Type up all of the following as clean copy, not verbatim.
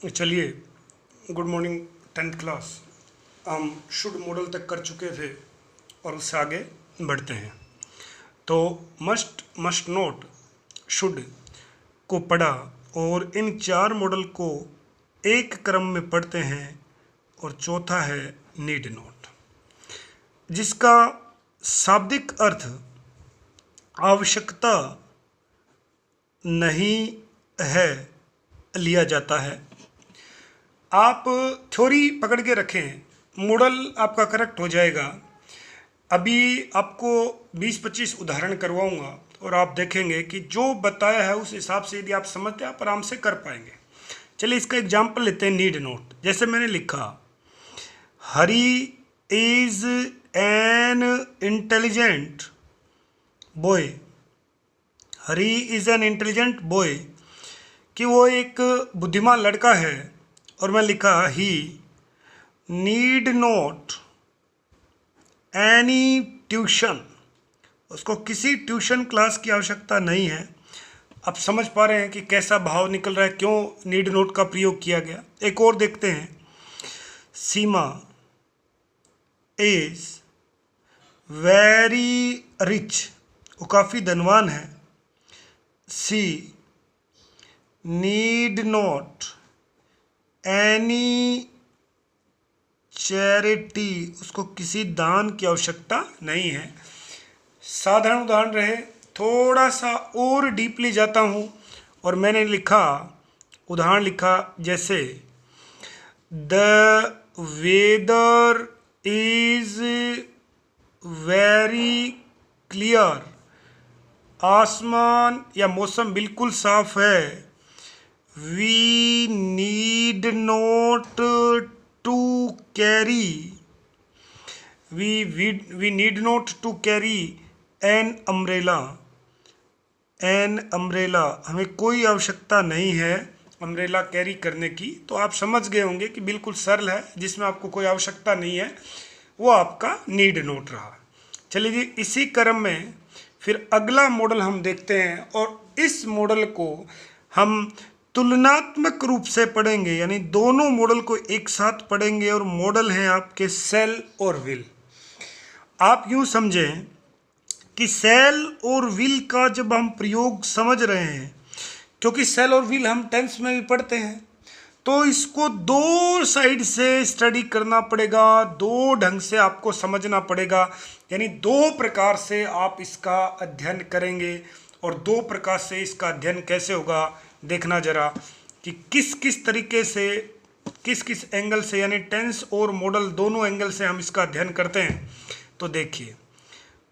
चलिए, good morning 10th class. हम should model तक कर चुके थे और उससे आगे बढ़ते हैं। तो मस्ट नोट शुड को पढ़ा और इन चार मॉडल को एक क्रम में पढ़ते हैं और चौथा है नीड नोट, जिसका शाब्दिक अर्थ आवश्यकता नहीं है लिया जाता है। आप थ्योरी पकड़ के रखें, मॉडल आपका करेक्ट हो जाएगा। अभी आपको 20-25 उदाहरण करवाऊंगा और आप देखेंगे कि जो बताया है उस हिसाब से यदि आप समझते हैं आप आराम से कर पाएंगे। चलिए इसका एग्जाम्पल लेते हैं। नीड नोट, जैसे मैंने लिखा, Hari is an intelligent boy. Hari is an intelligent boy, कि वो एक बुद्धिमान लड़का है। और मैं लिखा he need not any tuition, उसको किसी ट्यूशन क्लास की आवश्यकता नहीं है। आप समझ पा रहे हैं कि कैसा भाव निकल रहा है, क्यों नीड नोट का प्रयोग किया गया। एक और देखते हैं, सीमा इज वेरी रिच, वो काफ़ी धनवान है। सी नीड नॉट एनी चैरिटी, उसको किसी दान की आवश्यकता नहीं है। साधारण उदाहरण रहे, थोड़ा सा और डीपली जाता हूँ और मैंने लिखा, उदाहरण लिखा जैसे, the weather is very clear, आसमान या मौसम बिल्कुल साफ है। We need not to carry, we need not to carry an umbrella. An umbrella, हमें कोई आवश्यकता नहीं है अम्ब्रेला कैरी करने की। तो आप समझ गए होंगे कि बिल्कुल सरल है, जिसमें आपको कोई आवश्यकता नहीं है, वो आपका नीड नोट रहा। चलिए जी, इसी क्रम में फिर अगला मॉडल हम देखते हैं और इस मॉडल को हम तुलनात्मक रूप से पढ़ेंगे, यानी दोनों मॉडल को एक साथ पढ़ेंगे। और मॉडल हैं आपके सेल और विल। आप यूं समझें कि सेल और विल का जब हम प्रयोग समझ रहे हैं, क्योंकि सेल और विल हम टेंस में भी पढ़ते हैं, तो इसको दो साइड से स्टडी करना पड़ेगा, दो ढंग से आपको समझना पड़ेगा। यानी दो प्रकार से आप इसका अध्ययन करेंगे। और दो प्रकार से इसका अध्ययन कैसे होगा, देखना जरा कि किस किस तरीके से, किस किस एंगल से, यानी टेंस और मॉडल दोनों एंगल से हम इसका अध्ययन करते हैं। तो देखिए,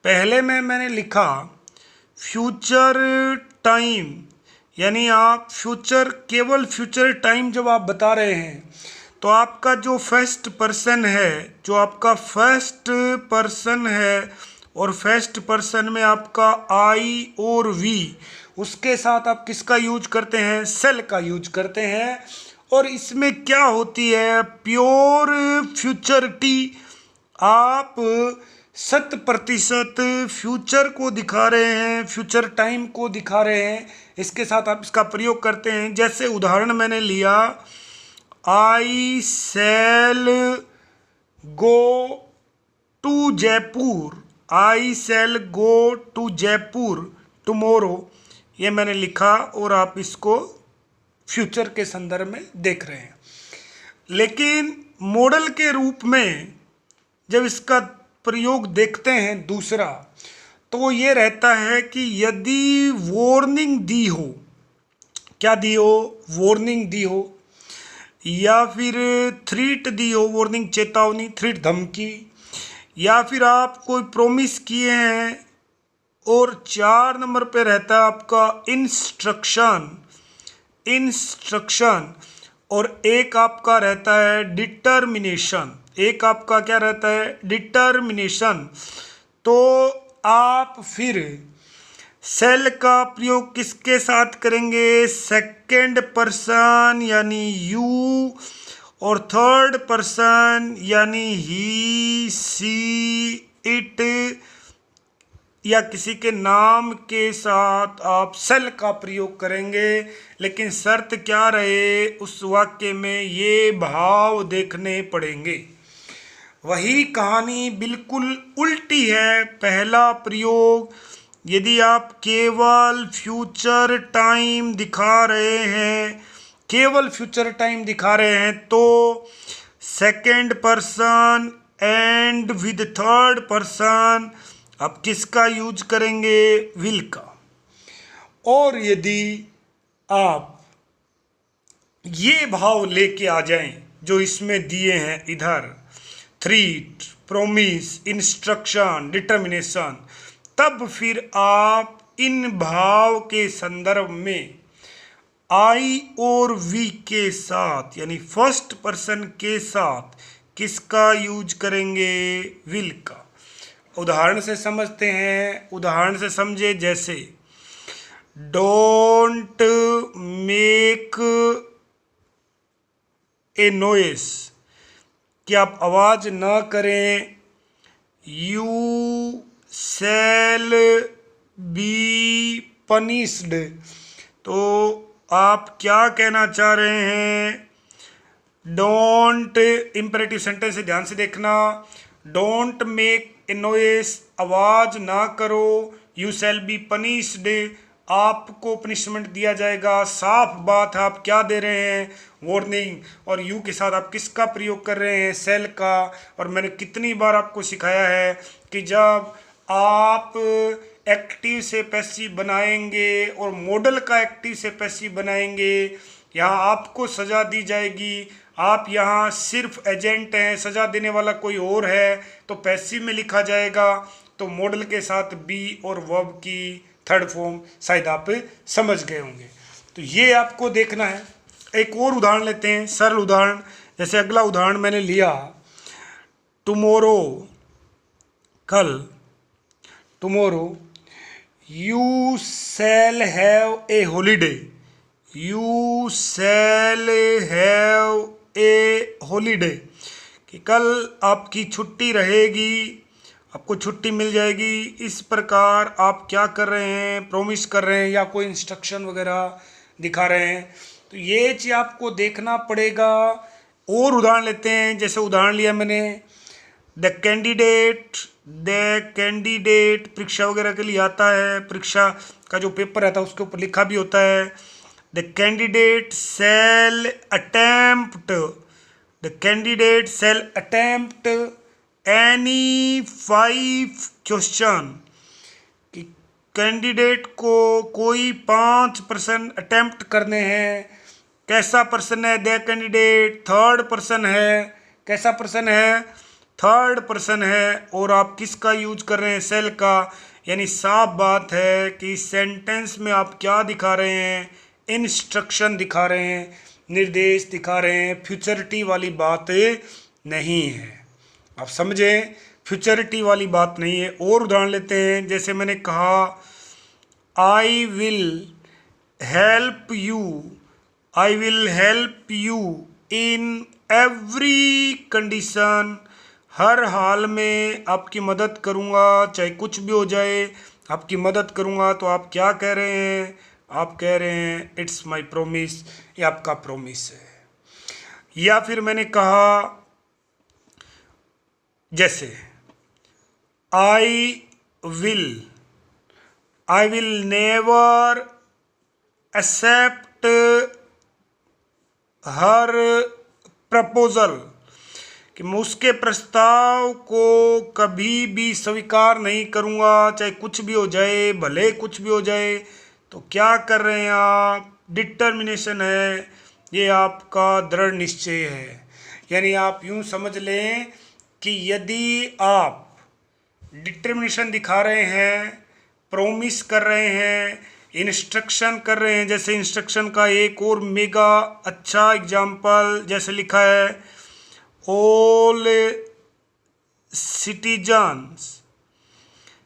पहले में मैंने लिखा फ्यूचर टाइम, यानी आप फ्यूचर, केवल फ्यूचर टाइम जब आप बता रहे हैं तो आपका जो फर्स्ट पर्सन है, जो आपका फर्स्ट पर्सन है, और फर्स्ट पर्सन में आपका आई और वी, उसके साथ आप किसका यूज करते हैं, सेल का यूज करते हैं। और इसमें क्या होती है, प्योर फ्यूचरिटी, आप 100% फ्यूचर को दिखा रहे हैं, फ्यूचर टाइम को दिखा रहे हैं। इसके साथ आप इसका प्रयोग करते हैं। जैसे उदाहरण मैंने लिया, I shall go to Jaipur, I shall go to Jaipur tomorrow, ये मैंने लिखा और आप इसको फ्यूचर के संदर्भ में देख रहे हैं। लेकिन मॉडल के रूप में जब इसका प्रयोग देखते हैं दूसरा, तो वो ये रहता है कि यदि वार्निंग दी हो, क्या दी हो, वार्निंग दी हो, या फिर थ्रीट दी हो, वार्निंग चेतावनी, थ्रीट धमकी, या फिर आप कोई प्रॉमिस किए हैं। और 4 नंबर पे रहता है आपका इंस्ट्रक्शन, इंस्ट्रक्शन। और एक आपका रहता है डिटर्मिनेशन, एक आपका क्या रहता है, डिटर्मिनेशन। तो आप फिर सेल का प्रयोग किसके साथ करेंगे, सेकंड पर्सन यानी यू, और थर्ड पर्सन यानी ही, सी, इट, या किसी के नाम के साथ आप सेल का प्रयोग करेंगे, लेकिन शर्त क्या रहे, उस वाक्य में ये भाव देखने पड़ेंगे। वही कहानी बिल्कुल उल्टी है। पहला प्रयोग, यदि आप केवल फ्यूचर टाइम दिखा रहे हैं, केवल फ्यूचर टाइम दिखा रहे हैं, तो second person and with third person आप किसका यूज करेंगे, विल का। और यदि आप ये भाव लेके आ जाएं जो इसमें दिए हैं इधर, थ्रीट, प्रोमिस, इंस्ट्रक्शन, डिटर्मिनेशन, तब फिर आप इन भाव के संदर्भ में आई और वी के साथ, यानी फर्स्ट पर्सन के साथ किसका यूज करेंगे, विल का। उदाहरण से समझते हैं, उदाहरण से समझे, जैसे डोंट मेक ए नॉइस, कि आप आवाज ना करें। यू शैल बी पनिश्ड, तो आप क्या कहना चाह रहे हैं, डोंट, इंपेरेटिव सेंटेंस है, ध्यान से देखना। डोंट मेक ए नॉइस, आवाज ना करो। यू शैल बी पनिश्ड, आपको पनिशमेंट दिया जाएगा। साफ बात है, आप क्या दे रहे हैं, वार्निंग। और यू के साथ आप किसका प्रयोग कर रहे हैं, सेल का। और मैंने कितनी बार आपको सिखाया है कि जब आप एक्टिव से पैसिव बनाएंगे और मॉडल का एक्टिव से पैसिव बनाएंगे, यहाँ आपको सज़ा दी जाएगी। आप यहाँ सिर्फ एजेंट हैं, सज़ा देने वाला कोई और है, तो पैसिव में लिखा जाएगा। तो मॉडल के साथ बी और वर्ब की थर्ड फॉर्म शायद आप समझ गए होंगे। तो ये आपको देखना है। एक और उदाहरण लेते हैं, सरल उदाहरण। जैसे अगला उदाहरण मैंने लिया, टुमोरो, कल। Tomorrow you shall have a holiday, you shall have a holiday, कि कल आपकी छुट्टी रहेगी, आपको छुट्टी मिल जाएगी। इस प्रकार आप क्या कर रहे हैं, प्रोमिस कर रहे हैं या कोई इंस्ट्रक्शन वगैरह दिखा रहे हैं। तो ये चीज़ आपको देखना पड़ेगा। और उदाहरण लेते हैं, जैसे उदाहरण लिया मैंने, द कैंडिडेट, द कैंडिडेट परीक्षा वगैरह के लिए आता है, परीक्षा का जो पेपर रहता है उसके ऊपर लिखा भी होता है, the candidate shell attempt, the candidate shell attempt any 5 question, कि कैंडिडेट को कोई 5 पर्सन अटेम्प्ट करने हैं। कैसा पर्सन है, द कैंडिडेट थर्ड पर्सन है। कैसा पर्सन है, थर्ड पर्सन है। और आप किसका यूज कर रहे हैं, सेल का। यानी साफ बात है कि सेंटेंस में आप क्या दिखा रहे हैं, इंस्ट्रक्शन दिखा रहे हैं, निर्देश दिखा रहे हैं। फ्यूचरिटी वाली बात नहीं है, आप समझें, फ्यूचरिटी वाली बात नहीं है। और उदाहरण लेते हैं, जैसे मैंने कहा, I will help you, I will help you in every condition, हर हाल में आपकी मदद करूँगा, चाहे कुछ भी हो जाए आपकी मदद करूँगा। तो आप क्या कह रहे हैं, आप कह रहे हैं इट्स माई प्रोमिस, ये आपका प्रोमिस है। या फिर मैंने कहा, जैसे I will never accept her proposal, कि मैं उसके प्रस्ताव को कभी भी स्वीकार नहीं करूँगा, चाहे कुछ भी हो जाए, भले कुछ भी हो जाए। तो क्या कर रहे हैं आप, डिटर्मिनेशन है, ये आपका दृढ़ निश्चय है। यानी आप यूँ समझ लें कि यदि आप डिटर्मिनेशन दिखा रहे हैं, प्रोमिस कर रहे हैं, इंस्ट्रक्शन कर रहे हैं। जैसे इंस्ट्रक्शन का एक और मेगा अच्छा एग्जाम्पल जैसे लिखा है, all citizens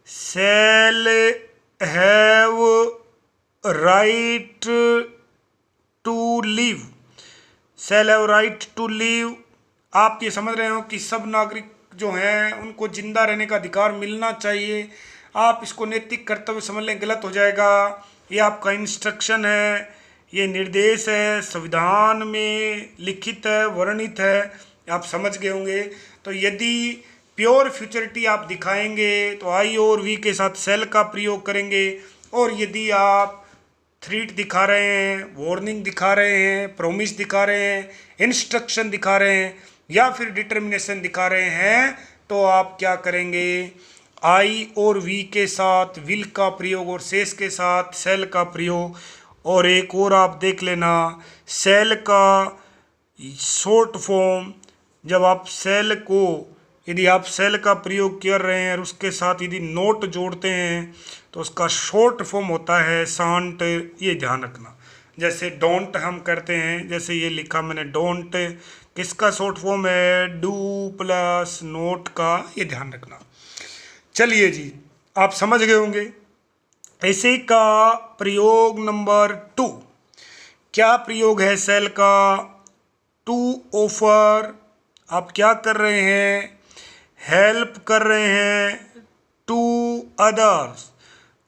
shall have right to live, shall have right to live. आप ये समझ रहे हो कि सब नागरिक जो हैं उनको जिंदा रहने का अधिकार मिलना चाहिए। आप इसको नैतिक कर्तव्य समझ लें, गलत हो जाएगा। ये आपका इंस्ट्रक्शन है, ये निर्देश है, संविधान में लिखित है, वर्णित है, आप समझ गए होंगे। तो यदि प्योर फ्यूचरिटी आप दिखाएंगे तो आई और वी के साथ सेल का प्रयोग करेंगे, और यदि आप थ्रेट दिखा रहे हैं, वार्निंग दिखा रहे हैं, प्रॉमिस दिखा रहे हैं, इंस्ट्रक्शन दिखा रहे हैं, या फिर डिटर्मिनेशन दिखा रहे हैं, तो आप क्या करेंगे, आई और वी के साथ विल का प्रयोग और शेष के साथ सेल का प्रयोग। और एक और आप देख लेना, सेल का शॉर्ट फॉर्म, जब आप सेल को, यदि आप सेल का प्रयोग कर रहे हैं और उसके साथ यदि नोट जोड़ते हैं तो उसका शॉर्ट फॉर्म होता है शांट, ये ध्यान रखना। जैसे डोंट हम करते हैं, जैसे ये लिखा मैंने डोंट, किसका शॉर्ट फॉर्म है, डू प्लस नोट का, ये ध्यान रखना। चलिए जी, आप समझ गए होंगे। ऐसे का प्रयोग नंबर 2, क्या प्रयोग है सेल का, टू ऑफर, आप क्या कर रहे हैं, हेल्प कर रहे हैं, टू अदर्स,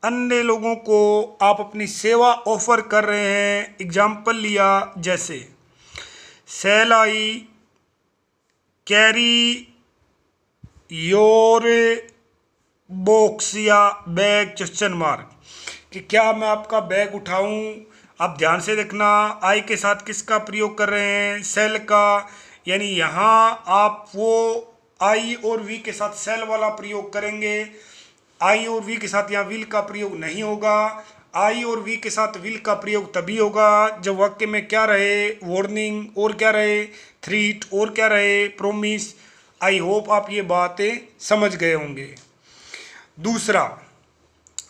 अन्य लोगों को आप अपनी सेवा ऑफर कर रहे हैं। एग्जाम्पल लिया, जैसे shall I carry your box या बैग, क्वेश्चन मार्क, कि क्या मैं आपका बैग उठाऊं। आप ध्यान से देखना, आई के साथ किसका प्रयोग कर रहे हैं, सेल का, यानी यहाँ आप वो आई और वी के साथ सेल वाला प्रयोग करेंगे। आई और वी के साथ यहाँ विल का प्रयोग नहीं होगा। आई और वी के साथ विल का प्रयोग तभी होगा जब वाक्य में क्या रहे, वार्निंग, और क्या रहे, थ्रेट, और क्या रहे, प्रोमिस। आई होप आप ये बातें समझ गए होंगे। दूसरा,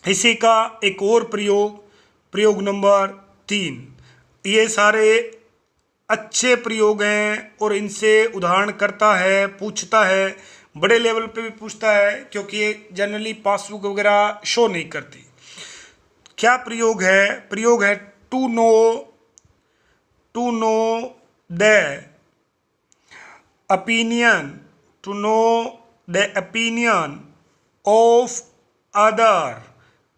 इसी का एक और प्रयोग, प्रयोग नंबर 3, ये सारे अच्छे प्रयोग हैं और इनसे उदाहरण करता है, पूछता है, बड़े लेवल पे भी पूछता है, क्योंकि ये जनरली पासबुक वगैरह शो नहीं करती। क्या प्रयोग है, प्रयोग है to know the opinion, to know the opinion of other,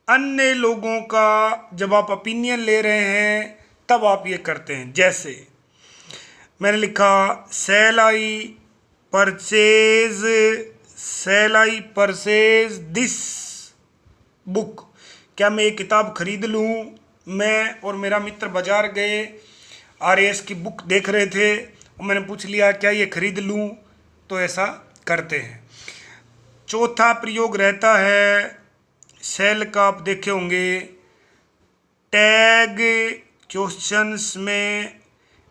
अन्य लोगों का जब आप ओपिनियन ले रहे हैं तब आप ये करते हैं। जैसे मैंने लिखा shall I purchase this book, क्या मैं ये किताब खरीद लूँ। मैं और मेरा मित्र बाजार गए, RAS की बुक देख रहे थे और मैंने पूछ लिया क्या ये खरीद लूँ, तो ऐसा करते हैं। चौथा प्रयोग रहता है सेल का, आप देखे होंगे टैग क्वेश्चंस में,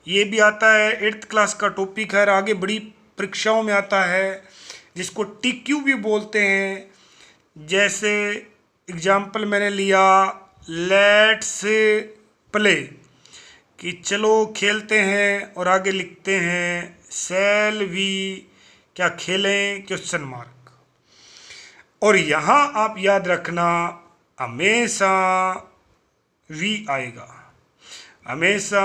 ये भी आता है, 8th क्लास का टॉपिक है, आगे बड़ी परीक्षाओं में आता है, जिसको TQ भी बोलते हैं। जैसे एग्जाम्पल मैंने लिया लेट्स प्ले, कि चलो खेलते हैं, और आगे लिखते हैं सेल वी, क्या खेलें, क्वेश्चन मार्क। और यहाँ आप याद रखना हमेशा वी आएगा, हमेशा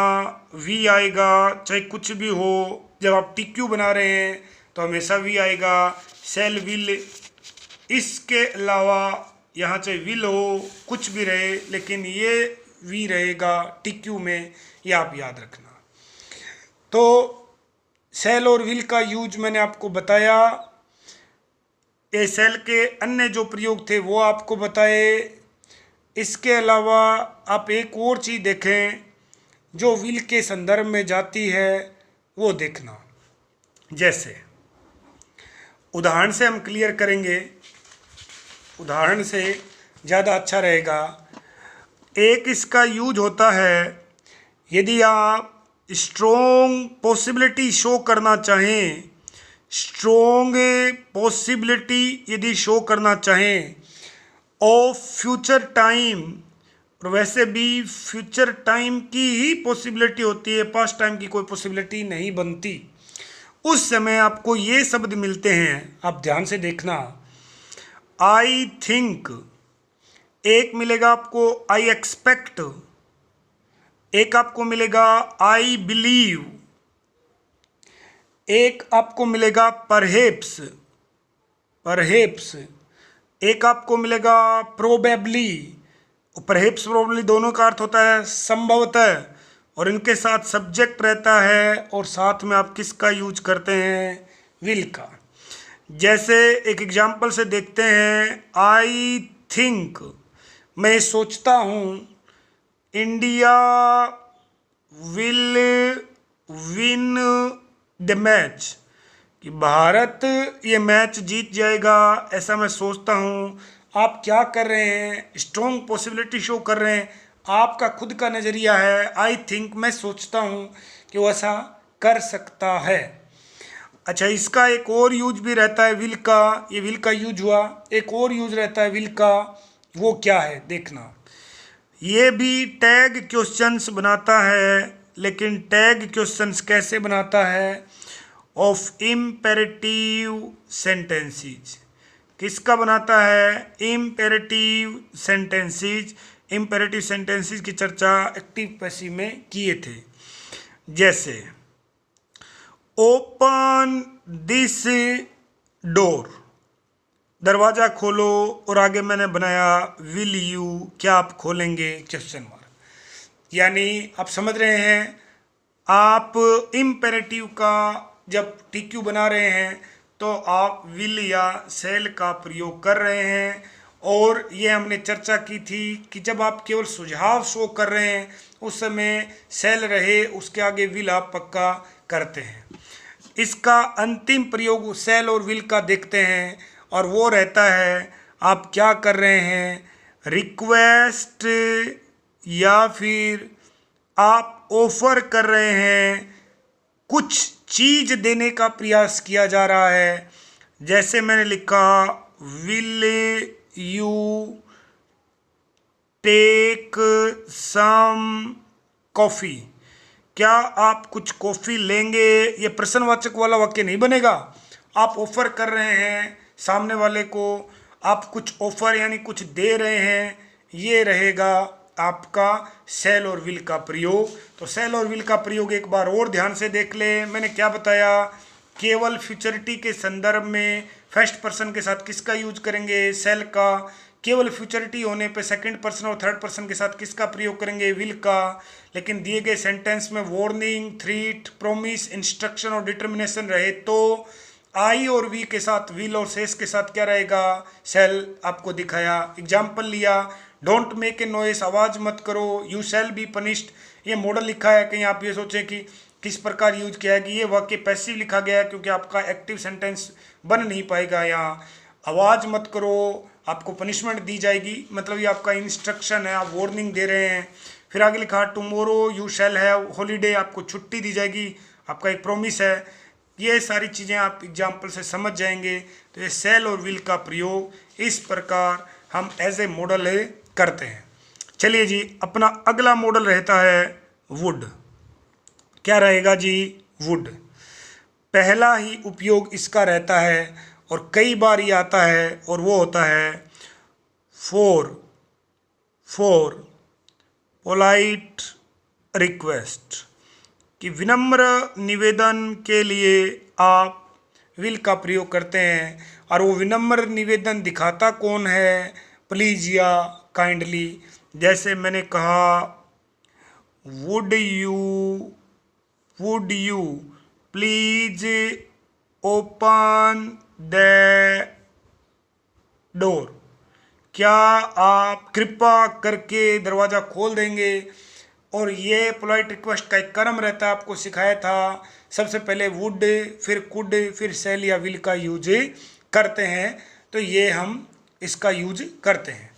वी आएगा, चाहे कुछ भी हो। जब आप TQ बना रहे हैं तो हमेशा वी आएगा, सेल विल, इसके अलावा यहाँ चाहे विल हो, कुछ भी रहे, लेकिन ये वी रहेगा TQ में, ये आप याद रखना। तो सेल और विल का यूज मैंने आपको बताया, ये सेल के अन्य जो प्रयोग थे वो आपको बताए। इसके अलावा आप एक और चीज़ देखें जो विल के संदर्भ में जाती है, वो देखना। जैसे उदाहरण से हम क्लियर करेंगे, उदाहरण से ज़्यादा अच्छा रहेगा। एक इसका यूज होता है यदि आप स्ट्रॉन्ग पॉसिबिलिटी शो करना चाहें, स्ट्रॉन्ग पॉसिबिलिटी यदि शो करना चाहें ऑफ फ्यूचर टाइम, और वैसे भी फ्यूचर टाइम की ही पॉसिबिलिटी होती है, पास्ट टाइम की कोई पॉसिबिलिटी नहीं बनती। उस समय आपको ये शब्द मिलते हैं, आप ध्यान से देखना। आई थिंक, एक मिलेगा आपको आई एक्सपेक्ट, एक आपको मिलेगा आई बिलीव, एक आपको मिलेगा परहेप्स, एक आपको मिलेगा प्रोबेबली, परहेप्स प्रोबेबली दोनों का अर्थ होता है संभवतः, और इनके साथ सब्जेक्ट रहता है और साथ में आप किसका यूज करते हैं, विल का। जैसे एक एग्जाम्पल से देखते हैं, आई थिंक, मैं सोचता हूँ, India will win the match, कि भारत ये मैच जीत जाएगा, ऐसा मैं सोचता हूँ। आप क्या कर रहे हैं, स्ट्रॉन्ग पॉसिबिलिटी शो कर रहे हैं, आपका खुद का नज़रिया है, आई थिंक, मैं सोचता हूँ कि वो ऐसा कर सकता है। अच्छा, इसका एक और यूज भी रहता है विल का, ये विल का यूज हुआ। एक और यूज रहता है विल का, वो क्या है देखना। ये भी टैग क्वेश्चंस बनाता है, लेकिन टैग क्वेश्चंस कैसे बनाता है, ऑफ इम्पेरेटिव सेंटेंसेस। किसका बनाता है, इम्पेरेटिव सेंटेंसेस। इम्पेरेटिव सेंटेंसेस की चर्चा एक्टिव पैसिव में किए थे। जैसे ओपन दिस डोर, दरवाज़ा खोलो, और आगे मैंने बनाया विल यू, क्या आप खोलेंगे, क्वेश्चन मार्क। यानी आप समझ रहे हैं, आप इम्पेरेटिव का जब टीक्यू बना रहे हैं तो आप विल या सेल का प्रयोग कर रहे हैं। और ये हमने चर्चा की थी कि जब आप केवल सुझाव शो कर रहे हैं उस समय सेल रहे, उसके आगे विल आप पक्का करते हैं। इसका अंतिम प्रयोग सेल और विल का देखते हैं, और वो रहता है, आप क्या कर रहे हैं, रिक्वेस्ट, या फिर आप ऑफर कर रहे हैं, कुछ चीज देने का प्रयास किया जा रहा है। जैसे मैंने लिखा, will you take some coffee, क्या आप कुछ कॉफ़ी लेंगे। ये प्रश्नवाचक वाला वाक्य नहीं बनेगा। आप ऑफर कर रहे हैं सामने वाले को, आप कुछ ऑफर यानी कुछ दे रहे हैं, ये रहेगा आपका सेल और विल का प्रयोग। तो सेल और विल का प्रयोग एक बार और ध्यान से देख ले। मैंने क्या बताया, केवल फ्यूचरिटी के संदर्भ में फर्स्ट पर्सन के साथ किसका यूज करेंगे, सेल का। केवल फ्यूचरिटी होने पे सेकंड पर्सन और थर्ड पर्सन के साथ किसका प्रयोग करेंगे, विल का। लेकिन दिए गए सेंटेंस में वार्निंग, थ्रीट, प्रोमिस, इंस्ट्रक्शन और डिटर्मिनेशन रहे तो आई और वी के साथ विल और सेस के साथ क्या रहेगा, सेल आपको दिखाया। एग्जाम्पल लिया, डोंट मेक ए नॉइस, आवाज़ मत करो, यू शैल बी पनिश्ड। ये मॉडल लिखा है, कहीं आप ये सोचें कि किस प्रकार यूज किया है, कि ये वाक्य पैसिव लिखा गया है क्योंकि आपका एक्टिव सेंटेंस बन नहीं पाएगा। यहाँ आवाज़ मत करो, आपको पनिशमेंट दी जाएगी, मतलब ये आपका इंस्ट्रक्शन है, आप वार्निंग दे रहे हैं। फिर आगे लिखा, tomorrow you shall have holiday, आपको छुट्टी दी जाएगी, आपका एक प्रॉमिस है। ये सारी चीज़ें आप एग्जाम्पल से समझ जाएंगे। तो ये सेल और विल का प्रयोग इस प्रकार हम एज ए मॉडल करते हैं। चलिए जी, अपना अगला मॉडल रहता है वुड। क्या रहेगा जी, वुड। पहला ही उपयोग इसका रहता है और कई बार ये आता है, और वो होता है फॉर पोलाइट रिक्वेस्ट, कि विनम्र निवेदन के लिए आप विल का प्रयोग करते हैं। और वो विनम्र निवेदन दिखाता कौन है, प्लीज या काइंडली। जैसे मैंने कहा, would you please open the door, क्या आप कृपा करके दरवाज़ा खोल देंगे। और ये पोलाइट रिक्वेस्ट का एक क्रम रहता है, आपको सिखाया था। सबसे पहले वुड, फिर कुड, फिर सेल या विल का यूज करते हैं। तो ये हम इसका यूज करते हैं।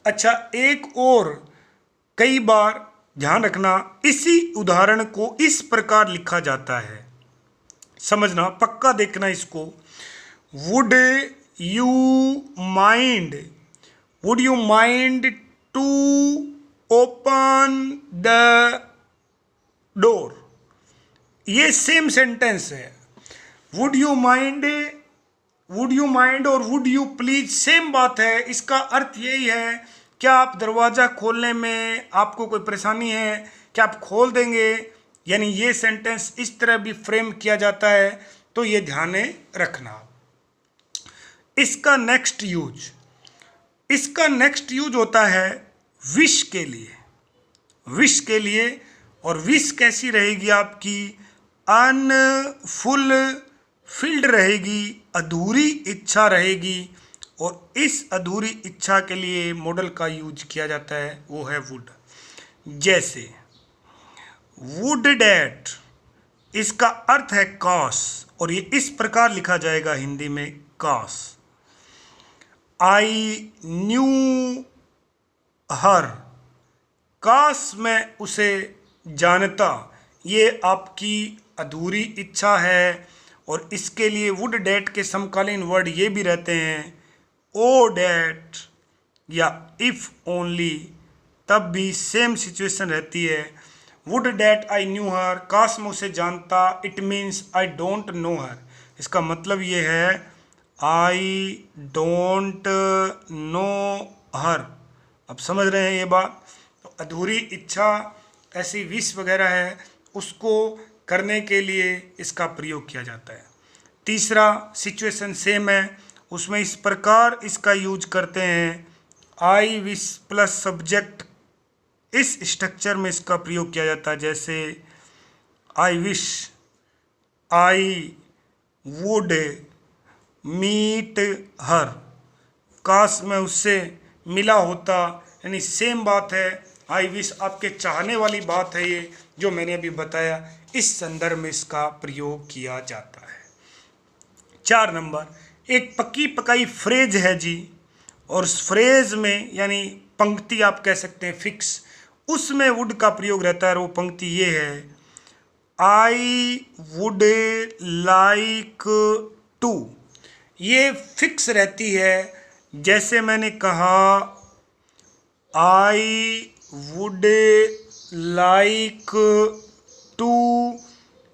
अच्छा, एक और कई बार ध्यान रखना, इसी उदाहरण को इस प्रकार लिखा जाता है, समझना, पक्का देखना इसको। Would you mind to open the door, ये सेम सेंटेंस है। वुड यू माइंड और वुड यू प्लीज सेम बात है। इसका अर्थ यही है, क्या आप दरवाज़ा खोलने में आपको कोई परेशानी है, क्या आप खोल देंगे। यानी ये सेंटेंस इस तरह भी फ्रेम किया जाता है, तो ये ध्यान रखना। इसका नेक्स्ट यूज, इसका नेक्स्ट यूज होता है विश के लिए, विश के लिए। और विश कैसी रहेगी आपकी? अनफुलफिल्ड रहेगी, अधूरी इच्छा रहेगी। और इस अधूरी इच्छा के लिए मॉडल का यूज किया जाता है, वो है वुड। जैसे वुड डैट, इसका अर्थ है काश, और ये इस प्रकार लिखा जाएगा हिंदी में काश। आई न्यू हर, काश मैं उसे जानता, ये आपकी अधूरी इच्छा है। और इसके लिए वुड डैट के समकालीन वर्ड ये भी रहते हैं ओ डैट या इफ़ ओनली, तब भी सेम सिचुएशन रहती है। Would that I knew her, काश मैं उसे जानता। It means I don't know her, इसका मतलब ये है आई डोंट नो हर। अब समझ रहे हैं ये बात? तो अधूरी इच्छा, ऐसी विश वगैरह है, उसको करने के लिए इसका प्रयोग किया जाता है। तीसरा सिचुएशन सेम है, उसमें इस प्रकार इसका यूज करते हैं आई विश प्लस सब्जेक्ट, इस स्ट्रक्चर में इसका प्रयोग किया जाता है। जैसे I wish I would meet her, काश मैं उससे मिला होता, यानी सेम बात है। आई विश आपके चाहने वाली बात है, ये जो मैंने अभी बताया, इस संदर्भ में इसका प्रयोग किया जाता है। 4 नंबर, एक पक्की पकाई फ्रेज है जी, और उस फ्रेज में यानी पंक्ति आप कह सकते हैं फिक्स, उसमें वुड का प्रयोग रहता है। और वो पंक्ति ये है आई वुड लाइक टू, ये फिक्स रहती है। जैसे मैंने कहा I would like to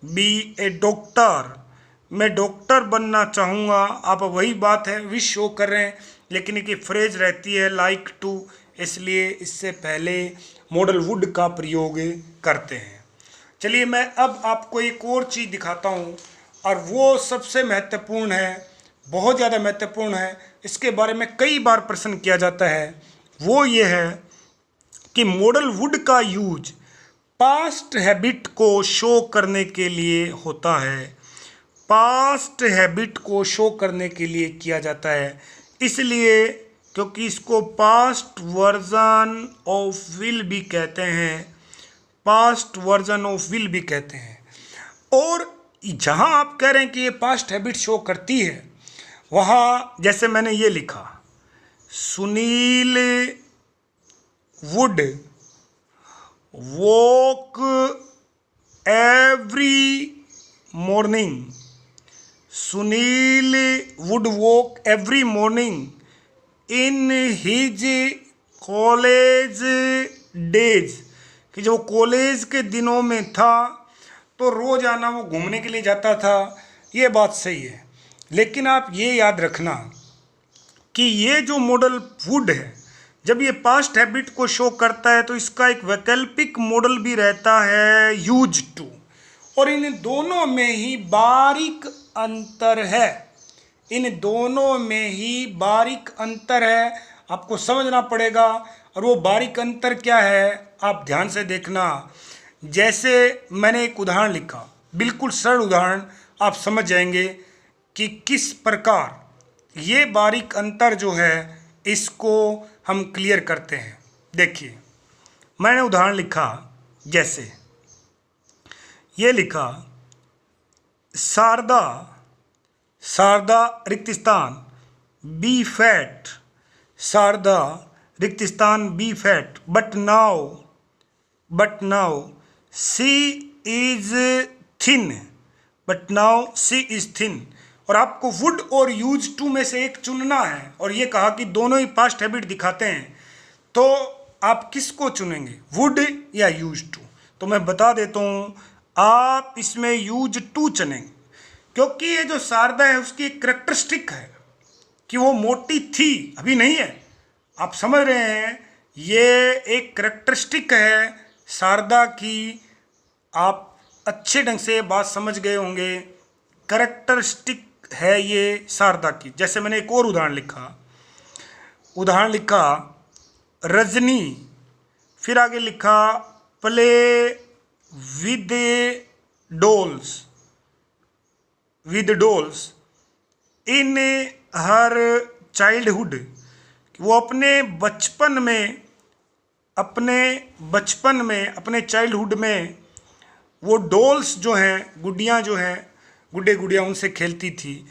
be a doctor, मैं डॉक्टर बनना चाहूँगा। आप वही बात है, विश शो कर रहे हैं, लेकिन एक फ्रेज रहती है लाइक टू, इसलिए इससे पहले मॉडल वुड का प्रयोग करते हैं। चलिए मैं अब आपको एक और चीज़ दिखाता हूँ, और वो सबसे महत्वपूर्ण है, बहुत ज़्यादा महत्वपूर्ण है। इसके बारे में कई बार प्रश्न किया जाता है। वो ये है कि मॉडल वुड का यूज पास्ट हैबिट को शो करने के लिए होता है, पास्ट हैबिट को शो करने के लिए किया जाता है। इसलिए क्योंकि इसको पास्ट वर्जन ऑफ विल भी कहते हैं, पास्ट वर्जन ऑफ विल भी कहते हैं। और जहाँ आप कह रहे हैं कि ये पास्ट हैबिट शो करती है, वहाँ जैसे मैंने ये लिखा Sunil would walk every morning, Sunil would walk every morning in his college days, कि जो कॉलेज के दिनों में था तो रोज़ाना वो घूमने के लिए जाता था। ये बात सही है, लेकिन आप ये याद रखना कि ये जो मॉडल वुड है, जब ये पास्ट हैबिट को शो करता है तो इसका एक वैकल्पिक मॉडल भी रहता है यूज टू, और इन दोनों में ही बारीक अंतर है, इन दोनों में ही बारीक अंतर है, आपको समझना पड़ेगा। और वो बारीक अंतर क्या है, आप ध्यान से देखना। जैसे मैंने एक उदाहरण लिखा, बिल्कुल सरल उदाहरण, आप समझ जाएंगे कि किस प्रकार ये बारीक अंतर जो है इसको हम क्लियर करते हैं। देखिए मैंने उदाहरण लिखा, जैसे ये लिखा शारदा, शारदा रिक्त स्थान बी फैट, शारदा रिक्त स्थान B fat, but now see is thin, but now see is thin. और आपको वुड और यूज टू में से एक चुनना है, और ये कहा कि दोनों ही पास्ट हैबिट दिखाते हैं, तो आप किसको चुनेंगे, वुड या यूज टू? तो मैं बता देता हूँ, आप इसमें यूज टू चुनेंगे, क्योंकि ये जो शारदा है उसकी एक करेक्टरिस्टिक है कि वो मोटी थी, अभी नहीं है। आप समझ रहे हैं, ये एक करेक्टरिस्टिक है शारदा की, आप अच्छे ढंग से बात समझ गए होंगे, करेक्टरिस्टिक है ये शारदा की। जैसे मैंने एक और उदाहरण लिखा, उदाहरण लिखा रजनी, फिर आगे लिखा play with dolls in her childhood. वो अपने चाइल्डहुड में वो डॉल्स जो हैं, गुड्डियाँ जो हैं, गुड्डे गुड़ियाँ, उनसे खेलती थी।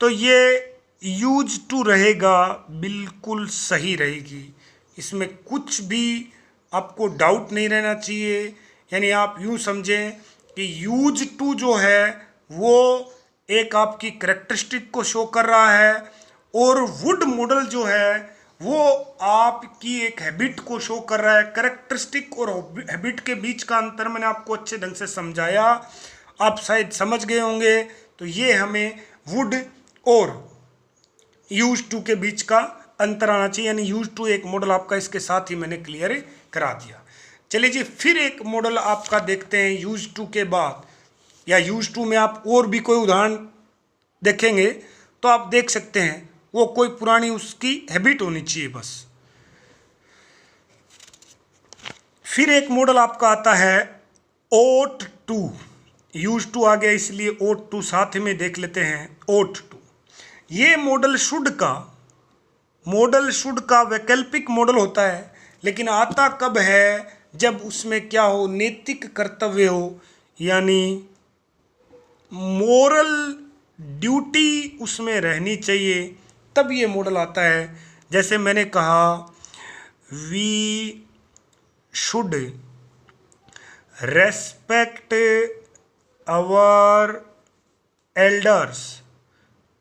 तो ये यूज टू रहेगा, बिल्कुल सही रहेगी, इसमें कुछ भी आपको डाउट नहीं रहना चाहिए। यानी आप यूँ समझें कि यूज टू जो है वो एक आपकी करेक्टरिस्टिक को शो कर रहा है, और वुड मॉडल जो है वो आपकी एक हैबिट को शो कर रहा है। करेक्टरिस्टिक और हैबिट के बीच का अंतर मैंने आपको अच्छे ढंग से समझाया, आप शायद समझ गए होंगे। तो ये हमें वुड और यूज टू के बीच का अंतर आना चाहिए, यानी यूज टू एक मॉडल आपका इसके साथ ही मैंने क्लियर करा दिया। चलिए जी, फिर एक मॉडल आपका देखते हैं यूज टू के बाद, या यूज टू में आप और भी कोई उदाहरण देखेंगे तो आप देख सकते हैं, वो कोई पुरानी उसकी हैबिट होनी चाहिए बस। फिर एक मॉडल आपका आता है ओट टू। यूज टू आ गया इसलिए ओट टू साथ में देख लेते हैं। ओट टू ये मॉडल शुड का वैकल्पिक मॉडल होता है, लेकिन आता कब है, जब उसमें क्या हो, नैतिक कर्तव्य हो, यानी मोरल ड्यूटी उसमें रहनी चाहिए, तब ये मॉडल आता है। जैसे मैंने कहा we should respect our elders,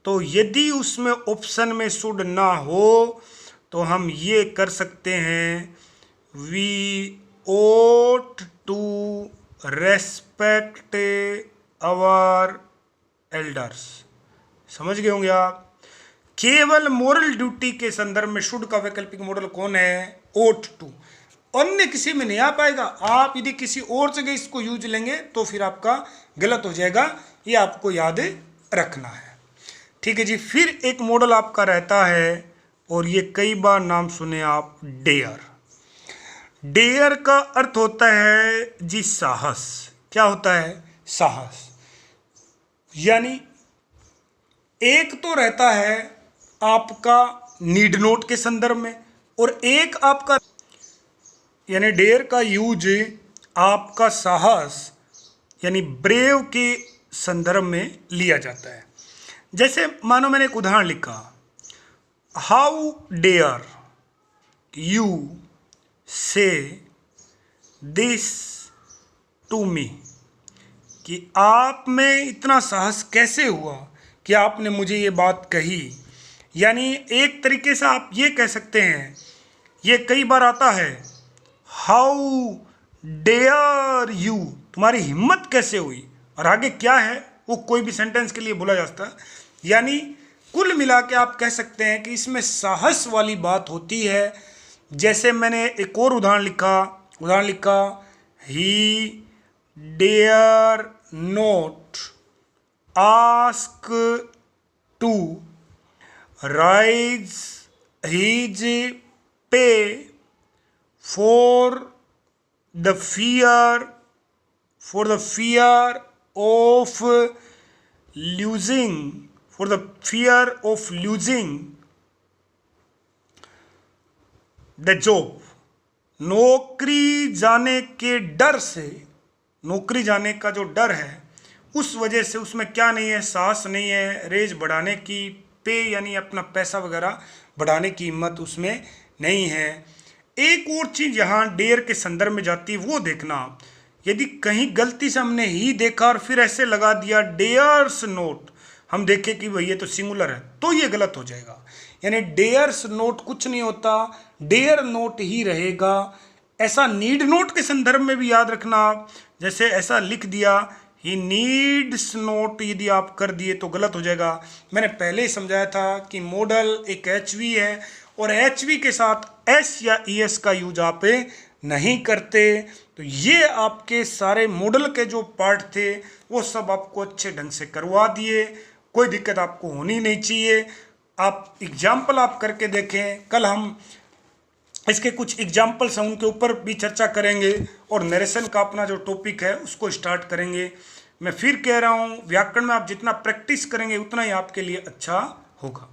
तो यदि उसमें ऑप्शन में शुड ना हो तो हम ये कर सकते हैं we ought to respect our elders. समझ गए होंगे आप। केवल मोरल ड्यूटी के संदर्भ में शुड का वैकल्पिक मॉडल कौन है, ought टू। अन्य किसी में नहीं आ पाएगा। आप यदि किसी और जगह इसको यूज लेंगे तो फिर आपका गलत हो जाएगा, ये आपको याद रखना है। ठीक है जी। फिर एक मॉडल आपका रहता है, और ये कई बार नाम सुने आप, डेयर। डेयर का अर्थ होता है जी साहस। क्या होता है, साहस। यानी एक तो रहता है आपका नीड नोट के संदर्भ में, और एक आपका, यानी डेयर का यूज आपका साहस यानी ब्रेव के संदर्भ में लिया जाता है। जैसे मानो मैंने एक उदाहरण लिखा, हाउ डेयर यू से दिस टू मी, कि आप में इतना साहस कैसे हुआ कि आपने मुझे ये बात कही। यानी एक तरीके से आप ये कह सकते हैं, ये कई बार आता है, हाउ डेयर यू, तुम्हारी हिम्मत कैसे हुई, और आगे क्या है वो कोई भी सेंटेंस के लिए बोला जा सकता है। यानी कुल मिला के आप कह सकते हैं कि इसमें साहस वाली बात होती है। जैसे मैंने एक और उदाहरण लिखा, he dare not ask to raise his pay for the fear of losing the job. नौकरी जाने के डर से, नौकरी जाने का जो डर है उस वजह से उसमें क्या नहीं है, साहस नहीं है, रेज बढ़ाने की, पे यानी अपना पैसा वगैरह बढ़ाने की हिम्मत उसमें नहीं है। एक और चीज़ यहाँ डेयर के संदर्भ में जाती है, वो देखना, यदि कहीं गलती से हमने ही देखा और फिर ऐसे लगा दिया डेयर्स नोट, हम देखें कि भाई ये तो सिंगुलर है, तो ये गलत हो जाएगा। यानी डेयर्स नोट कुछ नहीं होता, डेयर नोट ही रहेगा। ऐसा नीड नोट के संदर्भ में भी याद रखना। जैसे ऐसा लिख दिया ही नीड्स नोट, यदि आप कर दिए तो गलत हो जाएगा। मैंने पहले ही समझाया था कि मॉडल एक एचवी है, और एचवी के साथ एस या ईएस का यूज आप नहीं करते। तो ये आपके सारे मॉडल के जो पार्ट थे वो सब आपको अच्छे ढंग से करवा दिए, कोई दिक्कत आपको होनी नहीं चाहिए। आप एग्जाम्पल आप करके देखें। कल हम इसके कुछ एग्जाम्पल्स हैं उनके ऊपर भी चर्चा करेंगे और नरेशन का अपना जो टॉपिक है उसको स्टार्ट करेंगे। मैं फिर कह रहा हूँ व्याकरण में आप जितना प्रैक्टिस करेंगे उतना ही आपके लिए अच्छा होगा।